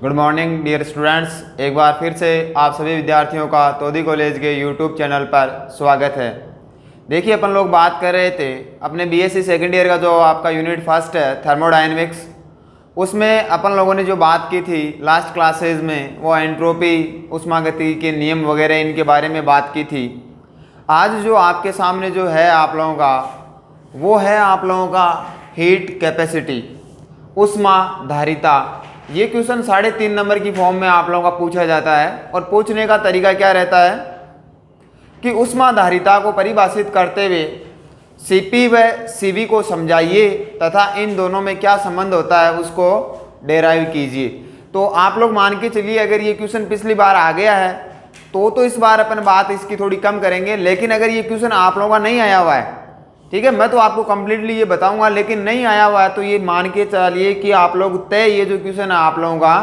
Good morning dear students. एक बार फिर से आप सभी विद्यार्थियों का तोदी कॉलेज के यूट्यूब चैनल पर स्वागत है। देखिए, अपन लोग बात कर रहे थे अपने बीएससी सेकेंड ईयर का जो आपका यूनिट फर्स्ट है थर्मोडायनेमिक्स, उसमें अपन लोगों ने जो बात की थी लास्ट क्लासेज में वो एंट्रोपी, ऊष्मागतिकी के नियम वगैरह इनके बारे में बात की थी। आज जो आपके सामने जो है आप लोगों का वो है आप लोगों का हीट कैपेसिटी, ऊष्माधारिता। ये क्वेश्चन 3.5 नंबर की फॉर्म में आप लोगों का पूछा जाता है और पूछने का तरीका क्या रहता है कि ऊष्माधारिता को परिभाषित करते हुए सीपी व सीवी को समझाइए तथा इन दोनों में क्या संबंध होता है उसको डेराइव कीजिए। तो आप लोग मान के चलिए अगर ये क्वेश्चन पिछली बार आ गया है तो इस बार अपन बात इसकी थोड़ी कम करेंगे, लेकिन अगर ये क्वेश्चन आप लोगों का नहीं आया हुआ है, ठीक है, मैं तो आपको कंप्लीटली ये बताऊंगा, लेकिन नहीं आया हुआ है तो ये मान के चलिए कि आप लोग तय ये जो क्वेश्चन है आप लोगों का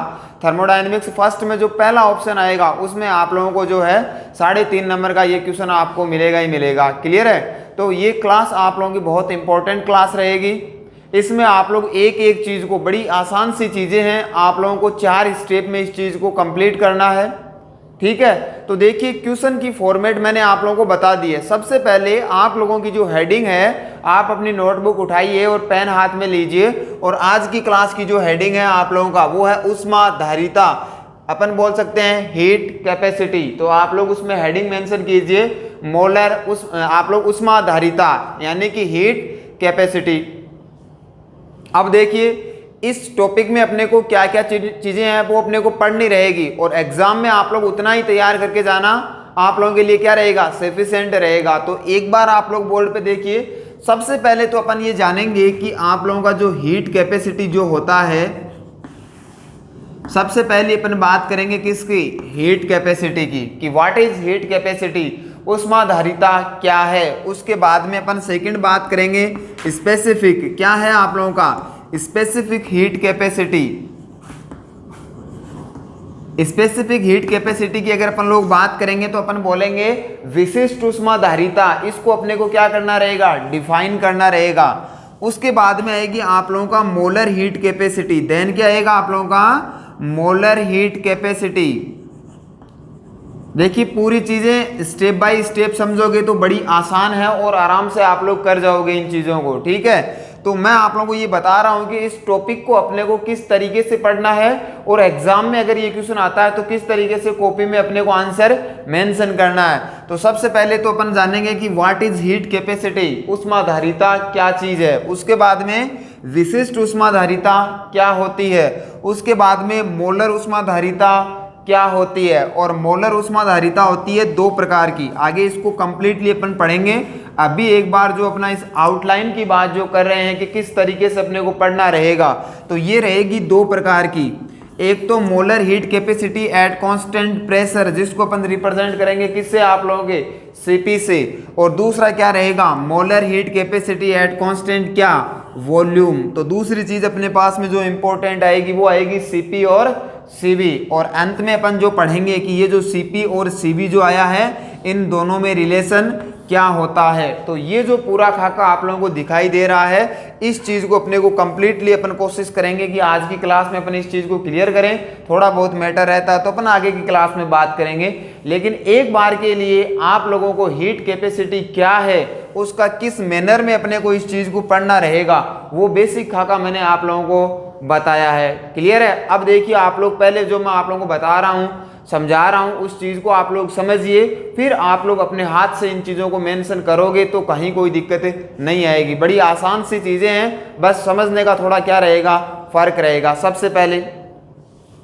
थर्मोडायनेमिक्स फर्स्ट में जो पहला ऑप्शन आएगा उसमें आप लोगों को जो है 3.5 नंबर का ये क्वेश्चन आपको मिलेगा ही मिलेगा। क्लियर है? तो ये क्लास आप लोगों की बहुत इंपॉर्टेंट क्लास रहेगी। इसमें आप लोग एक एक चीज़ को, बड़ी आसान सी चीज़ें हैं, आप लोगों को 4 स्टेप में इस चीज़ को कंप्लीट करना है। ठीक है, तो देखिए क्वेश्चन की फॉर्मेट मैंने आप लोगों को बता दी है। सबसे पहले आप लोगों की जो हेडिंग है, आप अपनी नोटबुक उठाइए और पेन हाथ में लीजिए और आज की क्लास की जो हेडिंग है आप लोगों का वो है ऊष्माधारिता, अपन बोल सकते हैं हीट कैपेसिटी। तो आप लोग उसमें हेडिंग मेंशन कीजिए मोलर आप लोग ऊष्माधारिता यानी कि हीट कैपेसिटी। अब देखिए इस टॉपिक में अपने को क्या क्या चीज़ें हैं वो अपने को पढ़नी रहेगी और एग्जाम में आप लोग उतना ही तैयार करके जाना आप लोगों के लिए क्या रहेगा, सफिशिएंट रहेगा। तो एक बार आप लोग बोर्ड पे देखिए। सबसे पहले तो अपन ये जानेंगे कि आप लोगों का जो हीट कैपेसिटी जो होता है, सबसे पहले अपन बात करेंगे किसकी, हीट कैपेसिटी की, कि व्हाट इज हीट कैपेसिटी, ऊष्माधारिता क्या है। उसके बाद में अपन सेकंड बात करेंगे स्पेसिफिक, क्या है आप लोगों का specific heat capacity. Specific heat capacity की अगर अपन लोग बात करेंगे तो अपन बोलेंगे विशिष्ट ऊष्माधारिता। इसको अपने को क्या करना रहेगा, डिफाइन करना रहेगा। उसके बाद में आएगी आप लोगों का मोलर हीट कैपेसिटी। देन क्या आएगा आप लोगों का मोलर हीट कैपेसिटी। देखिए पूरी चीजें स्टेप बाय स्टेप समझोगे तो बड़ी आसान है और आराम से आप लोग कर जाओगे इन चीजों को। ठीक है, तो मैं आप लोगों को ये बता रहा हूं कि इस टॉपिक को अपने को किस तरीके से पढ़ना है और एग्जाम में अगर ये क्वेश्चन आता है तो किस तरीके से कॉपी में अपने को आंसर मेंशन करना है। तो सबसे पहले तो अपन जानेंगे कि व्हाट इज हीट कैपेसिटी, ऊष्माधारिता क्या चीज है। उसके बाद में विशिष्ट ऊष्माधारिता क्या होती है। उसके बाद में मोलर ऊष्माधारिता क्या होती है। और मोलर ऊष्माधारिता होती है 2 प्रकार की। आगे इसको कंप्लीटली अपन पढ़ेंगे। अभी एक बार जो अपना इस आउटलाइन की बात जो कर रहे हैं कि किस तरीके से अपने को पढ़ना रहेगा, तो ये रहेगी 2 प्रकार की। एक तो molar heat capacity at constant pressure, जिसको अपन रिप्रेजेंट करेंगे किससे, आप लोगों के सीपी से। और दूसरा क्या रहेगा, molar heat capacity at constant क्या, वॉल्यूम। तो दूसरी चीज अपने पास में जो इंपॉर्टेंट आएगी वो आएगी सीपी और सीवी। और अंत में अपन जो पढ़ेंगे कि ये जो सीपी और सीवी जो आया है इन दोनों में रिलेशन क्या होता है। तो ये जो पूरा खाका आप लोगों को दिखाई दे रहा है, इस चीज को अपने को कंप्लीटली अपन कोशिश करेंगे कि आज की क्लास में अपन इस चीज को क्लियर करें। थोड़ा बहुत मैटर रहता है तो अपन आगे की क्लास में बात करेंगे, लेकिन एक बार के लिए आप लोगों को हीट कैपेसिटी क्या है, उसका किस मैनर में अपने को इस चीज को पढ़ना रहेगा, वो बेसिक खाका मैंने आप लोगों को बताया है। क्लियर है? अब देखिए आप लोग पहले जो मैं आप लोगों को बता रहा हूं, समझा रहा हूं, उस चीज को आप लोग समझिए, फिर आप लोग अपने हाथ से इन चीजों को मेंशन करोगे तो कहीं कोई दिक्कत नहीं आएगी। बड़ी आसान सी चीजें हैं, बस समझने का थोड़ा क्या रहेगा, फर्क रहेगा। सबसे पहले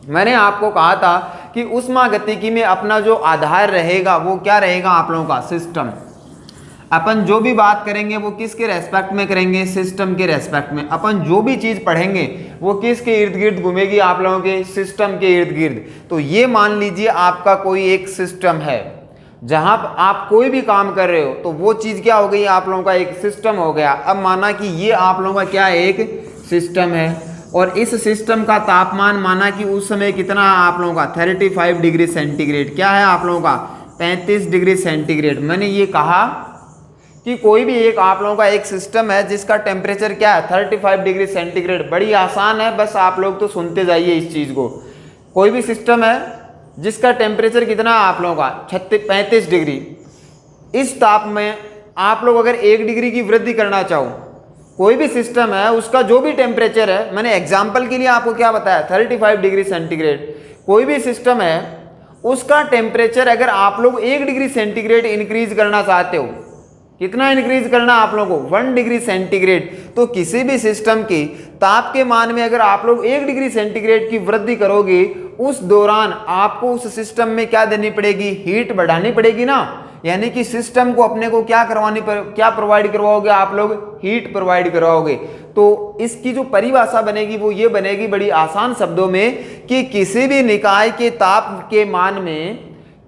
मैंने आपको कहा था कि ऊष्मागतिकी में अपना जो आधार रहेगा वो क्या रहेगा, आप लोगों का सिस्टम। अपन जो भी बात करेंगे वो किसके रेस्पेक्ट में करेंगे, सिस्टम के रेस्पेक्ट में। अपन जो भी चीज पढ़ेंगे वो किसके इर्द गिर्द घूमेगी, आप लोगों के सिस्टम के इर्द गिर्द। तो ये मान लीजिए आपका कोई एक सिस्टम है जहां आप कोई भी काम कर रहे हो, तो वो चीज क्या हो गई, आप लोगों का एक सिस्टम हो गया। अब माना कि ये आप लोगों का क्या एक सिस्टम है और इस सिस्टम का तापमान माना कि उस समय कितना आप लोगों का 35 डिग्री सेंटीग्रेड, क्या है आप लोगों का 35 डिग्री सेंटीग्रेड। मैंने ये कहा कि कोई भी एक आप लोगों का एक सिस्टम है जिसका टेम्परेचर क्या है 35 डिग्री सेंटीग्रेड। बड़ी आसान है, बस आप लोग तो सुनते जाइए इस चीज को। कोई भी सिस्टम है जिसका टेम्परेचर कितना है आप लोगों का 35 डिग्री, इस ताप में आप लोग अगर 1 डिग्री की वृद्धि करना चाहो, कोई भी सिस्टम है उसका जो भी टेम्परेचर है, मैंने एग्जाम्पल के लिए आपको क्या बताया 35 डिग्री सेंटीग्रेड, कोई भी सिस्टम है उसका टेम्परेचर अगर आप लोग 1 डिग्री सेंटीग्रेड इंक्रीज करना चाहते हो, कितना इंक्रीज करना आप लोगों को 1 डिग्री सेंटीग्रेड, तो किसी भी सिस्टम की ताप के मान में अगर आप लोग 1 डिग्री सेंटीग्रेड की वृद्धि करोगे, उस दौरान आपको उस सिस्टम में क्या देनी पड़ेगी, हीट बढ़ानी पड़ेगी ना। यानी कि सिस्टम को अपने को क्या क्या प्रोवाइड करवाओगे आप लोग, हीट प्रोवाइड करवाओगे। तो इसकी जो परिभाषा बनेगी वो ये बनेगी बड़ी आसान शब्दों में कि किसी भी निकाय के ताप के मान में,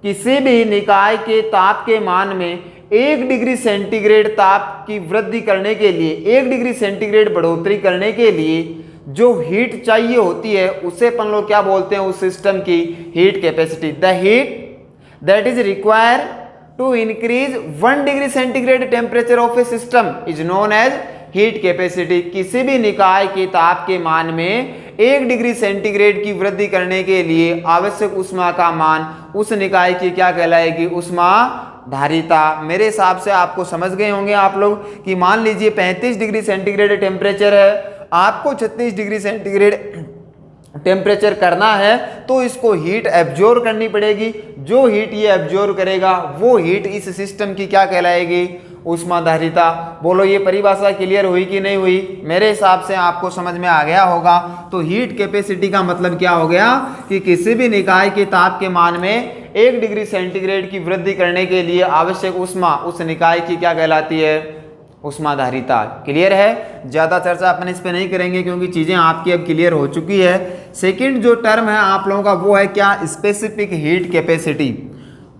किसी भी निकाय के ताप के मान में 1 डिग्री सेंटीग्रेड ताप की वृद्धि करने के लिए, 1 डिग्री सेंटीग्रेड बढ़ोतरी करने के लिए जो हीट चाहिए होती है उसे अपन लोग क्या बोलते हैं, उस सिस्टम की heat capacity. The heat that is required to increase 1 degree centigrade temperature of a system is known as heat capacity. किसी भी निकाय के ताप के मान में 1 डिग्री सेंटीग्रेड की वृद्धि करने के लिए आवश्यक ऊष्मा का मान उस निकाय की क्या कहलाएगी, ऊष्मा धारिता। मेरे हिसाब से आपको समझ गए होंगे आप लोग कि मान लीजिए 35 डिग्री सेंटीग्रेड टेम्परेचर है, आपको 36 डिग्री सेंटीग्रेड टेम्परेचर करना है, तो इसको हीट एब्जॉर्ब करनी पड़ेगी। जो हीट ये एब्जॉर्ब करेगा वो हीट इस सिस्टम की क्या कहलाएगी, ऊष्माधारिता। बोलो ये परिभाषा क्लियर हुई कि नहीं हुई? मेरे हिसाब से आपको समझ में आ गया होगा। तो हीट कैपेसिटी का मतलब क्या हो गया कि किसी भी निकाय के ताप के मान में 1 डिग्री सेंटीग्रेड की वृद्धि करने के लिए आवश्यक ऊष्मा उस निकाय की क्या कहलाती है, ऊष्माधारिता। क्लियर है? ज्यादा चर्चा अपन इस पे नहीं करेंगे क्योंकि चीजें आपकी अब क्लियर हो चुकी है। सेकंड जो टर्म है आप लोगों का वो है क्या, स्पेसिफिक हीट कैपेसिटी।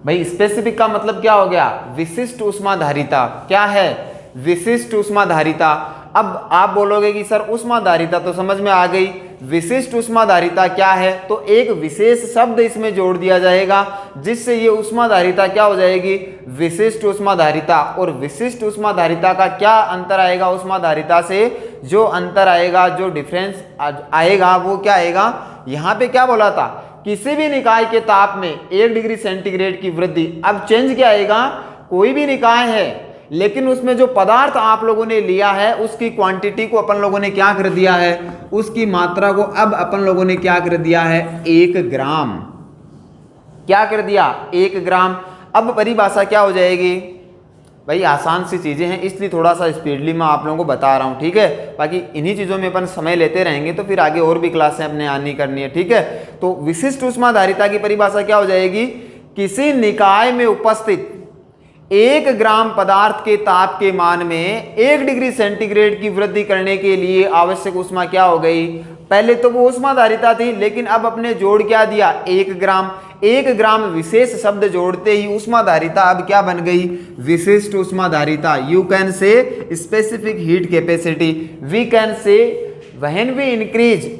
भाई स्पेसिफिक का मतलब क्या हो गया, विशिष्ट ऊष्माधारिता। क्या है, विशिष्ट ऊष्माधारिता। अब आप बोलोगे कि सर ऊष्माधारिता तो समझ में आ गई, विशिष्ट ऊष्माधारिता क्या है, तो एक विशेष शब्द इसमें जोड़ दिया जाएगा जिससे ये ऊष्माधारिता क्या हो जाएगी, विशिष्ट ऊष्माधारिता। और विशिष्ट ऊष्माधारिता का क्या अंतर आएगा ऊष्माधारिता से, जो अंतर आएगा, जो डिफरेंस आएगा वो क्या आएगा, यहाँ पे क्या बोला था, किसी भी निकाय के ताप में 1 डिग्री सेंटीग्रेड की वृद्धि। अब चेंज क्या आएगा, कोई भी निकाय है लेकिन उसमें जो पदार्थ आप लोगों ने लिया है उसकी क्वांटिटी को अपन लोगों ने क्या कर दिया है, उसकी मात्रा को अब अपन लोगों ने क्या कर दिया है, 1 ग्राम। क्या कर दिया, 1 ग्राम। अब परिभाषा क्या हो जाएगी, भाई आसान सी चीजें हैं इसलिए थोड़ा सा स्पीडली मैं आप लोगों को बता रहा हूं, ठीक है। बाकी इन्हीं चीजों में अपन समय लेते रहेंगे तो फिर आगे और भी क्लासें अपने आनी करनी है, ठीक है। तो विशिष्ट ऊष्माधारिता की परिभाषा क्या हो जाएगी, किसी निकाय में उपस्थित 1 ग्राम पदार्थ के ताप के मान में 1 डिग्री सेंटीग्रेड की वृद्धि करने के लिए आवश्यक ऊष्मा क्या हो गई, पहले तो वो ऊष्माधारिता थी लेकिन अब अपने जोड़ क्या दिया, 1 ग्राम। 1 ग्राम विशेष शब्द जोड़ते ही ऊष्माधारिता अब क्या बन गई, विशिष्ट ऊष्माधारिता। You can say specific heat capacity. We can say when we increase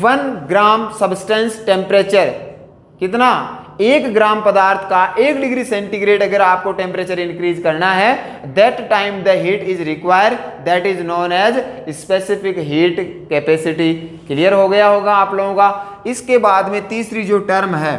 1 gram substance temperature, कितना, 1 ग्राम पदार्थ का 1 डिग्री सेंटीग्रेड अगर आपको टेम्परेचर इंक्रीज करना है, that time the heat is required, that is known as specific heat capacity. Clear हो गया होगा आप लोगों का। इसके बाद में तीसरी जो टर्म है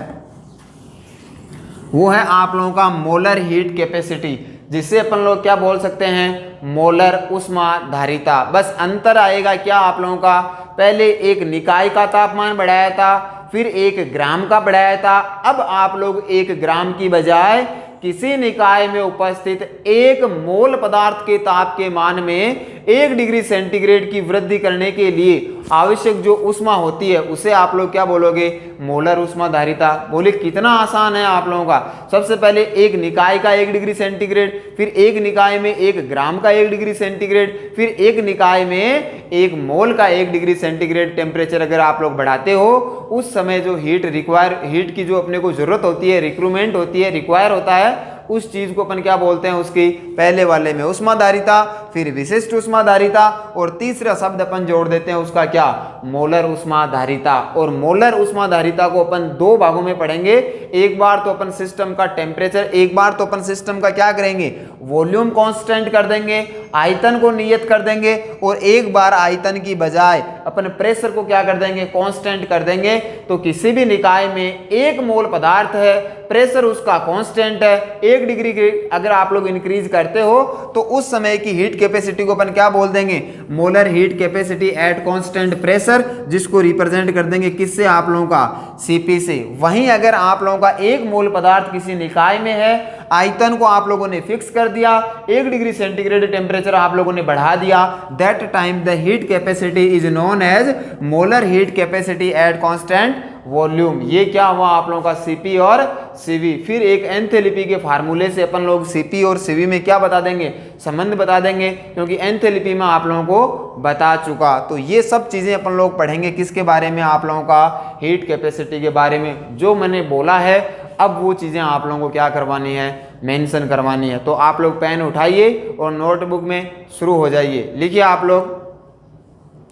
वो है आप लोगों का मोलर हीट कैपेसिटी, जिसे अपन लोग क्या बोल सकते हैं, मोलर ऊष्माधारिता। बस अंतर आएगा क्या आप लोगों का, पहले एक निकाय का तापमान बढ़ाया था, फिर 1 ग्राम का बढ़ाया था। अब आप लोग 1 ग्राम की बजाय किसी निकाय में उपस्थित 1 मोल पदार्थ के ताप के मान में 1 डिग्री सेंटीग्रेड की वृद्धि करने के लिए आवश्यक जो ऊष्मा होती है उसे आप लोग क्या बोलोगे, मोलर ऊष्माधारिता। बोले कितना आसान है आप लोगों का। सबसे पहले एक निकाय का 1 डिग्री सेंटीग्रेड, फिर एक निकाय में 1 ग्राम का 1 डिग्री सेंटीग्रेड, फिर एक निकाय में 1 मोल का 1 डिग्री सेंटीग्रेड टेम्परेचर अगर आप लोग बढ़ाते हो, उस समय जो हीट की जो अपने को जरूरत होती है, रिक्रूटमेंट होती है, रिक्वायर होता है, उस चीज को अपन क्या बोलते हैं, उसकी पहले वाले में ऊष्माधारिता, फिर विशिष्ट ऊष्माधारिता, और तीसरा शब्द अपन जोड़ देते हैं उसका क्या, मोलर ऊष्माधारिता। और मोलर ऊष्माधारिता को अपन 2 भागों में पढ़ेंगे। एक बार तो अपन सिस्टम का टेम्परेचर, एक बार तो अपन सिस्टम का क्या करेंगे, वॉल्यूम कांस्टेंट कर देंगे, आयतन को नियत कर देंगे और एक बार आयतन की बजाय अपन प्रेशर को क्या कर देंगे, कांस्टेंट कर देंगे। तो किसी भी निकाय में 1 मोल पदार्थ है, प्रेशर उसका कांस्टेंट है, 1 डिग्री की अगर आप लोग इंक्रीज करते हो तो उस समय की हीट कैपेसिटी को अपन क्या बोल देंगे, molar heat capacity at constant pressure, जिसको रिप्रेजेंट कर देंगे किससे, आप लोगों का सीपी से। वहीं अगर आप लोगों का 1 मोल पदार्थ किसी निकाय में है, आयतन को आप लोगों ने फिक्स कर दिया, 1 डिग्री सेंटीग्रेड टेम्परेचर आप लोगों ने बढ़ा दिया, that time the heat capacity is known as molar heat capacity at constant volume. ये क्या हुआ आप लोगों का सीपी और सीवी। फिर एक एंथैल्पी के फार्मूले से अपन लोग सीपी और सीवी में क्या बता देंगे, संबंध बता देंगे, क्योंकि एंथैल्पी में आप लोगों को बता चुका। तो ये सब चीजें अपन लोग पढ़ेंगे किसके बारे में, आप लोगों का हीट कैपेसिटी के बारे में। जो मैंने बोला है अब वो चीजें आप लोगों को क्या करवानी है, मेंशन करवानी है। तो आप लोग पेन उठाइए और नोटबुक में शुरू हो जाइए। लिखिए आप लोग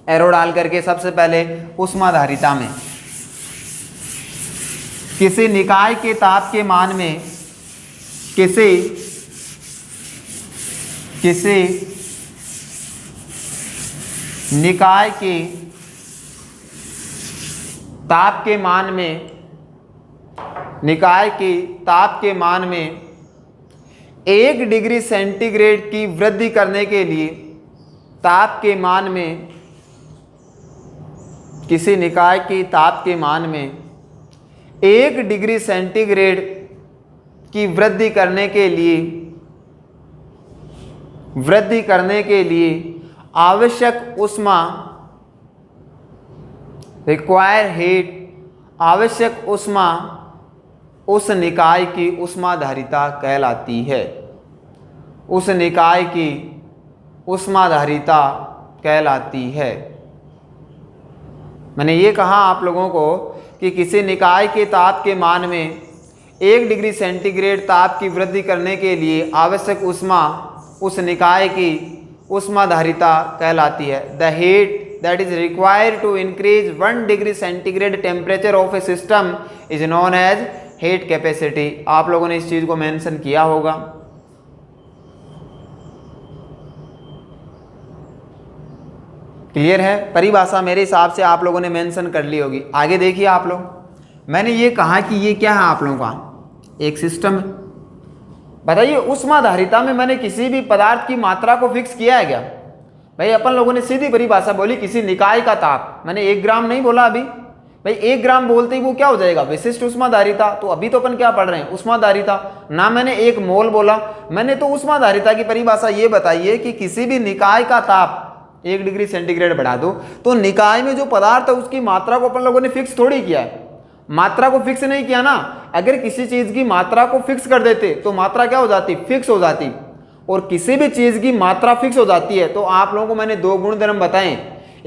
एरो डाल करके, सबसे पहले ऊष्माधारिता में किसी निकाय के ताप के मान में किसी निकाय के ताप के मान में, निकाय के ताप के मान में 1 डिग्री सेंटीग्रेड की वृद्धि करने के लिए, ताप के मान में, किसी निकाय के ताप के मान में 1 डिग्री सेंटीग्रेड की वृद्धि करने के लिए आवश्यक ऊष्मा, रिक्वायर हीट, आवश्यक ऊष्मा उस निकाय की ऊष्माधारिता कहलाती है, उस निकाय की ऊष्माधारिता कहलाती है। मैंने ये कहा आप लोगों को कि किसी निकाय के ताप के मान में 1 डिग्री सेंटीग्रेड ताप की वृद्धि करने के लिए आवश्यक ऊष्मा उस निकाय की ऊष्माधारिता कहलाती है। The heat that is required to increase 1 degree centigrade temperature of a system is known as heat capacity। आप लोगों ने इस चीज को मेंशन किया होगा। क्लियर है, परिभाषा मेरे हिसाब से आप लोगों ने मेंशन कर ली होगी। आगे देखिए आप लोग, मैंने ये कहा कि ये क्या है आप लोगों का एक सिस्टम है। बताइए ऊष्माधारिता में मैंने किसी भी पदार्थ की मात्रा को फिक्स किया है क्या? भाई अपन लोगों ने सीधी परिभाषा बोली, किसी निकाय का ताप, मैंने 1 ग्राम नहीं बोला अभी। भाई 1 ग्राम बोलते ही वो क्या हो जाएगा, विशिष्ट ऊष्माधारिता। तो अभी तो अपन क्या पढ़ रहे हैं, ऊष्माधारिता। ना मैंने 1 मोल बोला, मैंने तो ऊष्माधारिता की परिभाषा ये बताइए कि किसी भी निकाय का ताप 1 डिग्री सेंटीग्रेड बढ़ा दो तो निकाय में जो पदार्थ है उसकी मात्रा को अपन लोगों ने फिक्स थोड़ी किया है, मात्रा को फिक्स नहीं किया ना। अगर किसी चीज की मात्रा को फिक्स कर देते तो मात्रा क्या हो जाती, फिक्स हो जाती। और किसी भी चीज की मात्रा फिक्स हो जाती है तो आप लोगों को मैंने 2 गुणधर्म बताए,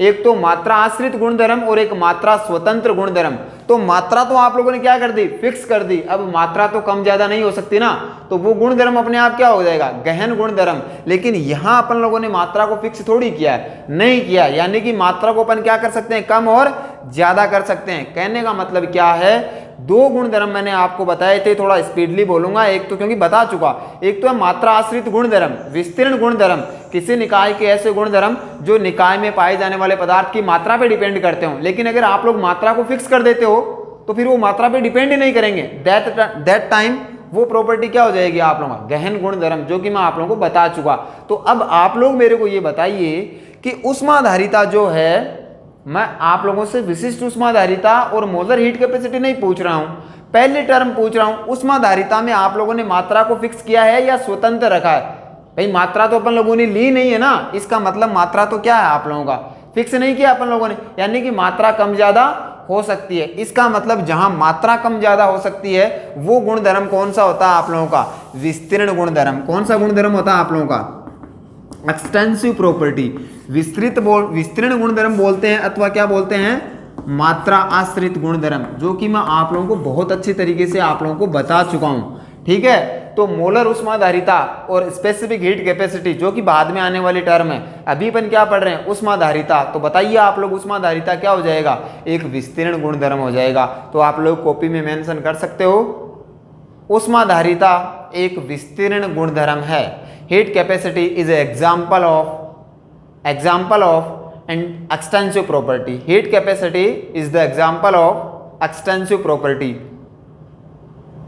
एक तो मात्रा आश्रित गुणधर्म और एक मात्रा स्वतंत्र गुणधर्म। तो मात्रा तो आप लोगों ने क्या कर दी, फिक्स कर दी। अब मात्रा तो कम ज्यादा नहीं हो सकती ना, तो वो गुणधर्म अपने आप क्या हो जाएगा, गहन गुणधर्म। लेकिन यहां अपन लोगों ने मात्रा को फिक्स थोड़ी किया है, नहीं किया। यानी कि मात्रा को अपन क्या कर सकते हैं, कम और ज्यादा कर सकते हैं। कहने का मतलब क्या है, 2 गुणधर्म मैंने आपको बताए थे, थोड़ा स्पीडली बोलूंगा। एक तो क्योंकि बता चुका, एक तो है मात्रा आश्रित गुणधर्म, विस्तीर्ण गुणधर्म, किसी निकाय के ऐसे गुणधर्म जो निकाय में पाए जाने वाले पदार्थ की मात्रा पे डिपेंड करते हो। लेकिन अगर आप लोग मात्रा को फिक्स कर देते हो तो फिर वो मात्रा पे डिपेंड ही नहीं करेंगे। दैट टाइम वो प्रॉपर्टी क्या हो जाएगी आप लोगों का, गहन गुणधर्म, जो कि मैं आप लोगों को बता चुका। तो अब आप लोग मेरे को ये बताइए कि ऊष्माधारिता जो है, मैं आप लोगों से विशिष्ट ऊष्माधारिता और मोलर हीट कैपेसिटी नहीं पूछ रहा हूं, पहली टर्म पूछ रहा हूं। ऊष्माधारिता में आप लोगों ने मात्रा को फिक्स किया है या स्वतंत्र रखा है? भाई मात्रा तो अपन लोगों ने ली नहीं है ना, इसका मतलब मात्रा तो क्या है आप लोगों का, फिक्स नहीं किया अपन लोगों ने। यानी कि मात्रा कम ज्यादा हो सकती है। इसका मतलब जहां मात्रा कम ज्यादा हो सकती है वो गुणधर्म कौन सा होता है आप लोगों का, विस्तीर्ण गुणधर्म। कौन सा गुणधर्म होता है आप लोगों का, एक्सटेंसिव प्रॉपर्टी। विस्तीर्ण गुणधर्म बोलते हैं, अथवा क्या बोलते हैं, मात्रा आश्रित गुणधर्म, जो कि मैं आप लोगों को बहुत अच्छी तरीके से आप लोगों को बता चुका हूं। ठीक है, तो मोलर ऊष्माधारिता और स्पेसिफिक हीट कैपेसिटी, जो कि बाद में आने वाली टर्म है। अभी अपन क्या पढ़ रहे हैं, ऊष्माधारिता। तो बताइए आप लोग, ऊष्माधारिता क्या हो जाएगा, एक विस्तीर्ण गुणधर्म हो जाएगा। तो आप लोग कॉपी में मेंशन कर सकते हो। ऊष्माधारिता एक विस्तीर्ण गुणधर्म है। Heat capacity is example of an extensive property. Heat capacity is the example of extensive property.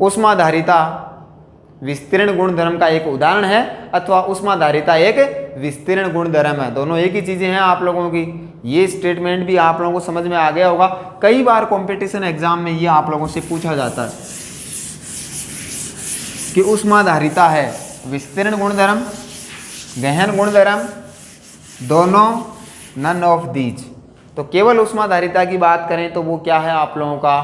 ऊष्माधारिता विस्तीर्ण गुणधर्म का एक उदाहरण है अथवा ऊष्माधारिता एक विस्तीर्ण गुणधर्म है। दोनों एक ही चीजें हैं आप लोगों की। ये स्टेटमेंट भी आप लोगों को समझ में आ गया होगा। कई बार कंपटीशन एग्जाम में ये आप लोगों से पूछा जाता है कि ऊष्माधारिता है विस्तीर्ण गुणधर्म, गहन गुणधर्म, दोनों, नन ऑफ दीज। तो केवल ऊष्माधारिता की बात करें तो वो क्या है आप लोगों का,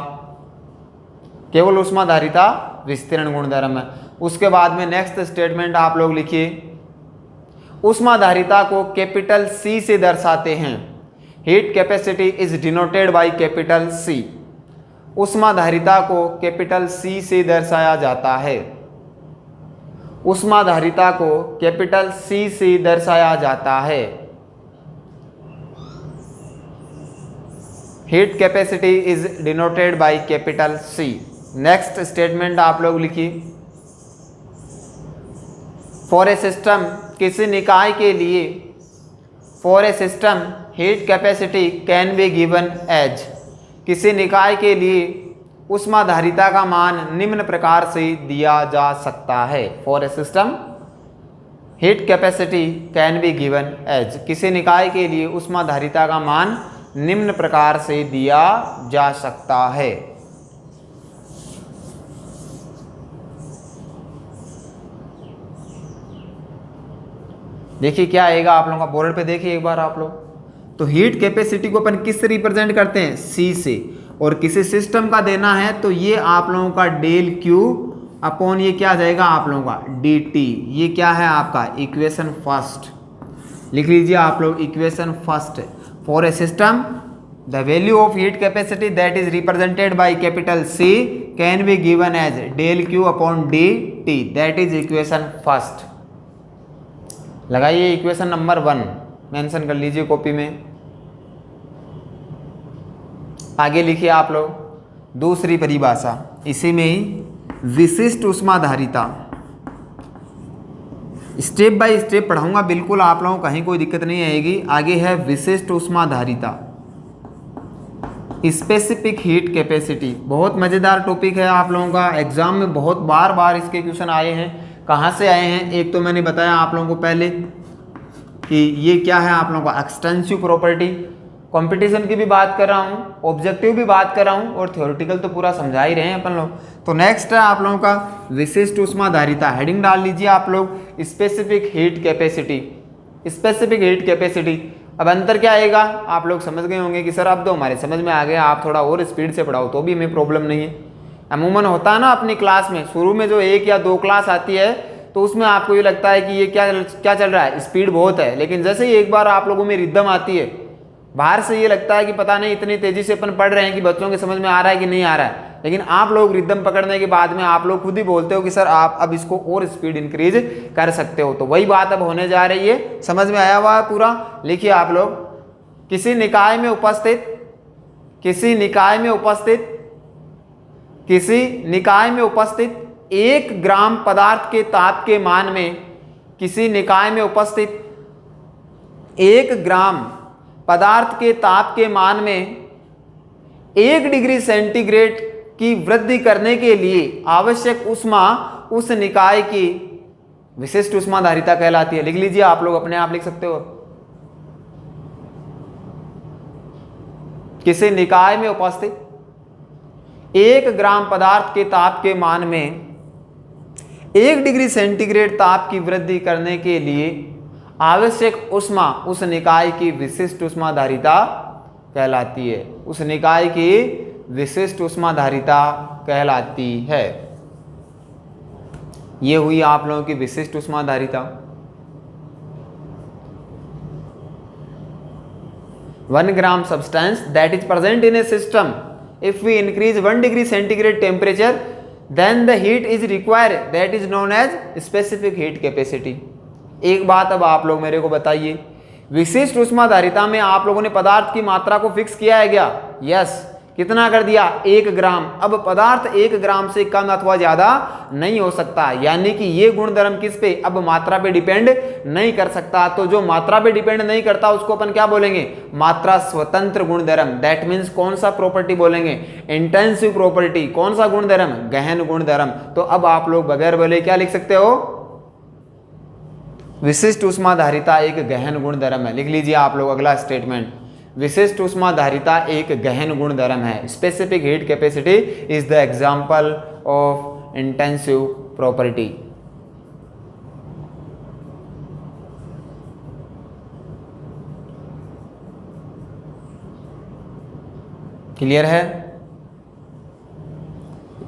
केवल ऊष्माधारिता विस्तीर्ण गुणधर्म है। उसके बाद में नेक्स्ट स्टेटमेंट आप लोग लिखिए, ऊष्माधारिता को कैपिटल सी से दर्शाते हैं। Heat capacity is denoted by capital C. ऊष्माधारिता को कैपिटल सी से दर्शाया जाता है। ऊष्माधारिता को कैपिटल सी से दर्शाया जाता है। Heat capacity is denoted by capital C. Next statement आप लोग लिखिए, फॉर ए सिस्टम, किसी निकाय के लिए, for a system heat capacity can be given as. किसी निकाय के लिए ऊष्माधारिता का मान निम्न प्रकार से दिया जा सकता है। For a system heat capacity can be given as. किसी निकाय के लिए ऊष्माधारिता का मान निम्न प्रकार से दिया जा सकता है। देखिए क्या आएगा आप लोगों का, बोर्ड पे देखिए एक बार आप लोग। तो हीट कैपेसिटी को अपन किससे रिप्रेजेंट करते हैं, सी से, और किसी सिस्टम का देना है तो ये आप लोगों का डेल क्यू अपॉन ये क्या आ जाएगा आप लोगों का डी टी। ये क्या है आपका इक्वेशन फर्स्ट, लिख लीजिए आप लोग equation first. For a system the value of heat capacity that is represented by capital C can be given as del Q upon D T, that is equation first. लगाइए equation number 1 mention कर लीजिए copy में। आगे लिखिए आप लोग दूसरी परिभाषा, इसी में ही विशिष्ट ऊष्माधारिता। स्टेप बाय स्टेप पढ़ाऊंगा, बिल्कुल आप लोगों को कहीं कोई दिक्कत नहीं आएगी। आगे है विशिष्ट ऊष्माधारिता, स्पेसिफिक हीट कैपेसिटी। बहुत मज़ेदार टॉपिक है आप लोगों का, एग्जाम में बहुत बार इसके क्वेश्चन आए हैं। कहाँ से आए हैं, एक तो मैंने बताया आप लोगों को पहले कि ये क्या है आप लोगों का एक्सटेंसिव प्रॉपर्टी। कंपटीशन की भी बात कर रहा हूँ, ऑब्जेक्टिव भी बात कर रहा हूँ, और थ्योरेटिकल तो पूरा समझा ही रहे हैं अपन लोग। तो नेक्स्ट है आप लोगों का विशिष्ट ऊष्माधारिता। हेडिंग डाल लीजिए आप लोग specific heat capacity. Specific heat capacity, अब अंतर क्या आएगा आप लोग समझ गए होंगे कि सर अब तो हमारे समझ में आ गया, आप थोड़ा और स्पीड से पढ़ाओ तो भी हमें प्रॉब्लम नहीं है। अमूमन होता है ना अपनी क्लास में, शुरू में जो 1 या 2 क्लास आती है तो उसमें आपको ये लगता है कि ये क्या चल रहा है, स्पीड बहुत है। लेकिन जैसे ही एक बार आप लोगों में रिदम आती है, बाहर से ये लगता है कि पता नहीं इतनी तेजी से अपन पढ़ रहे हैं कि बच्चों के समझ में आ रहा है कि नहीं आ रहा है। लेकिन आप लोग रिदम पकड़ने के बाद में आप लोग खुद ही बोलते हो कि सर आप अब इसको और स्पीड इंक्रीज कर सकते हो। तो वही बात अब होने जा रही है, समझ में आया हुआ है पूरा। लिखिए आप लोग, किसी निकाय में उपस्थित 1 ग्राम पदार्थ के ताप के मान में, किसी निकाय में उपस्थित 1 ग्राम पदार्थ के ताप के मान में 1 डिग्री सेंटीग्रेड की वृद्धि करने के लिए आवश्यक ऊष्मा उस निकाय की विशिष्ट ऊष्माधारिता कहलाती है। लिख लीजिए आप लोग, अपने आप लिख सकते हो। किसी निकाय में उपस्थित 1 ग्राम पदार्थ के ताप के मान में 1 डिग्री सेंटीग्रेड ताप की वृद्धि करने के लिए आवश्यक ऊष्मा उस निकाय की विशिष्ट ऊष्माधारिता कहलाती है। उस निकाय की विशिष्ट ऊष्माधारिता कहलाती है। ये हुई आप लोगों की विशिष्ट ऊष्माधारिता। 1 gram substance that is present in a system, if we increase 1 degree centigrade temperature, then the heat is required, that is known as specific heat capacity। एक बात अब आप लोग मेरे को बताइए, विशिष्ट ऊष्माधारिता में आप लोगों ने पदार्थ की मात्रा को फिक्स किया है क्या? यस। कितना कर दिया, 1 ग्राम। अब पदार्थ 1 ग्राम से कम अथवा ज्यादा नहीं हो सकता, यानी कि ये गुणधर्म किस पे, अब मात्रा पे डिपेंड नहीं कर सकता। तो जो मात्रा पे डिपेंड नहीं करता उसको अपन क्या बोलेंगे, मात्रा स्वतंत्र गुणधर्म। दैट मीन्स कौन सा प्रॉपर्टी बोलेंगे, इंटेंसिव प्रॉपर्टी। कौन सा गुणधर्म, गहन गुणधर्म। तो अब आप लोग बगैर बोले क्या लिख सकते हो, विशिष्ट ऊष्माधारिता एक गहन गुणधर्म है। लिख लीजिए आप लोग अगला स्टेटमेंट, विशिष्ट ऊष्माधारिता एक गहन गुणधर्म है। Specific heat capacity is the example of intensive property. Clear है,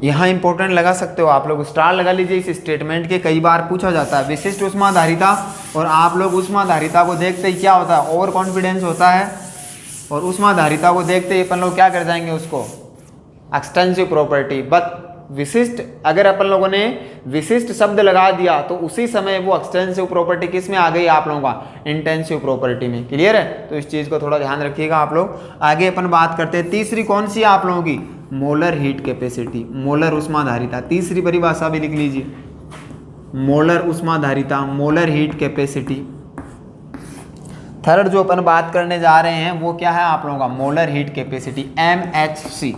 यहां इंपॉर्टेंट लगा सकते हो आप लोग, स्टार लगा लीजिए इस स्टेटमेंट के, कई बार पूछा जाता है। विशिष्ट ऊष्माधारिता, और आप लोग ऊष्माधारिता को देखते ही क्या होता है, ओवर कॉन्फिडेंस होता है, और ऊष्माधारिता को देखते ही अपन लोग क्या कर जाएंगे उसको, एक्सटेंसिव प्रॉपर्टी। बट विशिष्ट, अगर अपन लोगों ने विशिष्ट शब्द लगा दिया तो उसी समय वो एक्सटेंसिव प्रॉपर्टी किस में आ गई, आप लोगों का इंटेंसिव प्रॉपर्टी में। क्लियर है, तो इस चीज को थोड़ा ध्यान रखिएगा आप लोग। आगे अपन बात करते हैं, तीसरी कौन सी है आप लोगों की, मोलर हीट कैपेसिटी, मोलर ऊष्माधारिता। तीसरी परिभाषा भी लिख लीजिए, मोलर ऊष्माधारिता, मोलर हीट कैपेसिटी। थर्ड जो अपन बात करने जा रहे हैं वो क्या है आप लोगों का, molar heat capacity, MHC,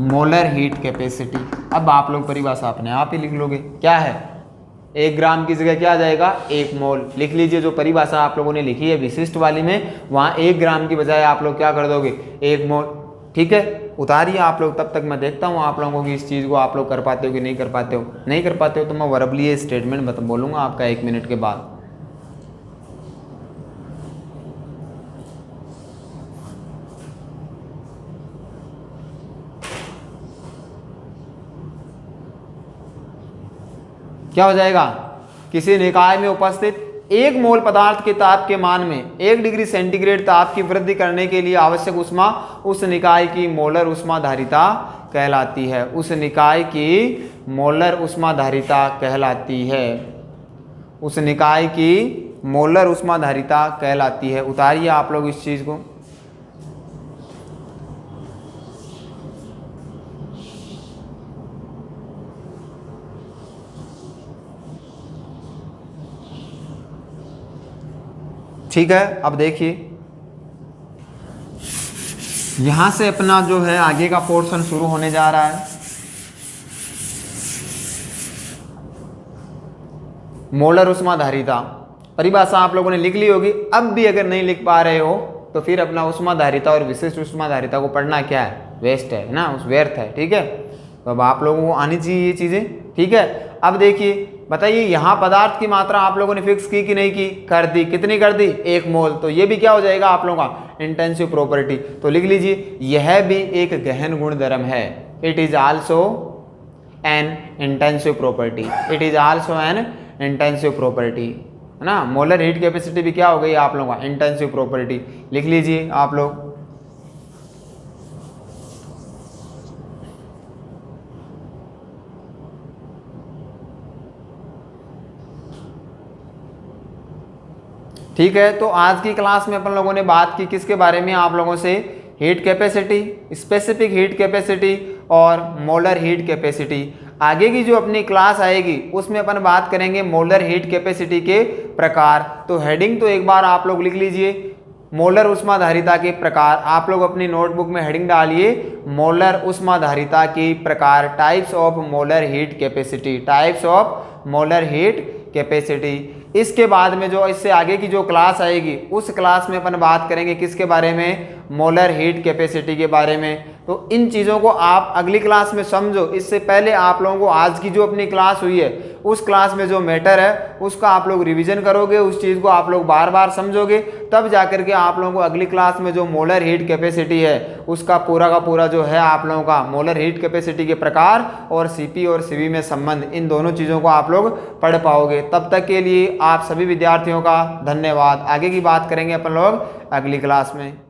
molar heat capacity. अब आप लोग परिभाषा अपने आप ही लिख लोगे, क्या है, 1 ग्राम की जगह क्या आ जाएगा, 1 मोल। लिख लीजिए, जो परिभाषा आप लोगों ने लिखी है विशिष्ट वाली में, वहाँ 1 ग्राम की बजाय आप लोग क्या कर दोगे, 1 मोल। ठीक है, उतारिए आप लोग, तब तक मैं देखता हूँ आप लोगों की इस चीज़ को आप लोग कर पाते हो कि नहीं कर पाते हो। नहीं कर पाते हो तो मैं वर्बली स्टेटमेंट बोलूँगा आपका 1 मिनट के बाद। क्या हो जाएगा, किसी निकाय में उपस्थित 1 मोल पदार्थ के ताप के मान में 1 डिग्री सेंटीग्रेड ताप की वृद्धि करने के लिए आवश्यक ऊष्मा उस निकाय की मोलर ऊष्माधारिता कहलाती है। उस निकाय की मोलर ऊष्माधारिता कहलाती है, उस निकाय की मोलर ऊष्माधारिता कहलाती है। उतारिए आप लोग इस चीज को। ठीक है, अब देखिए यहां से अपना जो है आगे का पोर्शन शुरू होने जा रहा है। मोलर ऊष्माधारिता परिभाषा आप लोगों ने लिख ली होगी। अब भी अगर नहीं लिख पा रहे हो तो फिर अपना ऊष्माधारिता और विशिष्ट ऊष्माधारिता को पढ़ना क्या है, वेस्ट है ना, उस व्यर्थ है। ठीक है, तो अब आप लोगों को आनी चाहिए ये चीजें। ठीक है, अब देखिए बताइए, यहाँ पदार्थ की मात्रा आप लोगों ने फिक्स की कि नहीं की, कर दी। कितनी कर दी, 1 मोल। तो ये भी क्या हो जाएगा आप लोगों का, इंटेंसिव प्रॉपर्टी। तो लिख लीजिए, यह भी एक गहन गुणधर्म है। It is also an intensive property, it is also an intensive property, है ना। मोलर हीट कैपेसिटी भी क्या हो गई आप लोगों का, इंटेंसिव प्रॉपर्टी। लिख लीजिए आप लोग। ठीक है, तो आज की क्लास में अपन लोगों ने बात की किसके बारे में, आप लोगों से heat capacity, specific heat capacity और मोलर हीट कैपेसिटी। आगे की जो अपनी क्लास आएगी उसमें अपन बात करेंगे मोलर हीट कैपेसिटी के प्रकार। तो हेडिंग तो एक बार आप लोग लिख लीजिए, मोलर ऊष्माधारिता के प्रकार। आप लोग अपनी नोटबुक में हेडिंग डालिए, मोलर ऊष्माधारिता के प्रकार, types of molar heat capacity, types of molar heat capacity. इसके बाद में जो इससे आगे की जो क्लास आएगी उस क्लास में अपन बात करेंगे किसके बारे में, मोलर हीट कैपेसिटी के बारे में। तो इन चीज़ों को आप अगली क्लास में समझो। इससे पहले आप लोगों को आज की जो अपनी क्लास हुई है उस क्लास में जो मैटर है उसका आप लोग रिवीजन करोगे, उस चीज़ को आप लोग बार बार समझोगे, तब जाकर के आप लोगों को अगली क्लास में जो मोलर हीट कैपेसिटी है उसका पूरा का पूरा जो है आप लोगों का मोलर हीट कैपेसिटी के प्रकार और सीपी और सीवी में संबंध, इन दोनों चीज़ों को आप लोग पढ़ पाओगे। तब तक के लिए आप सभी विद्यार्थियों का धन्यवाद। आगे की बात करेंगे अपन लोग अगली क्लास में।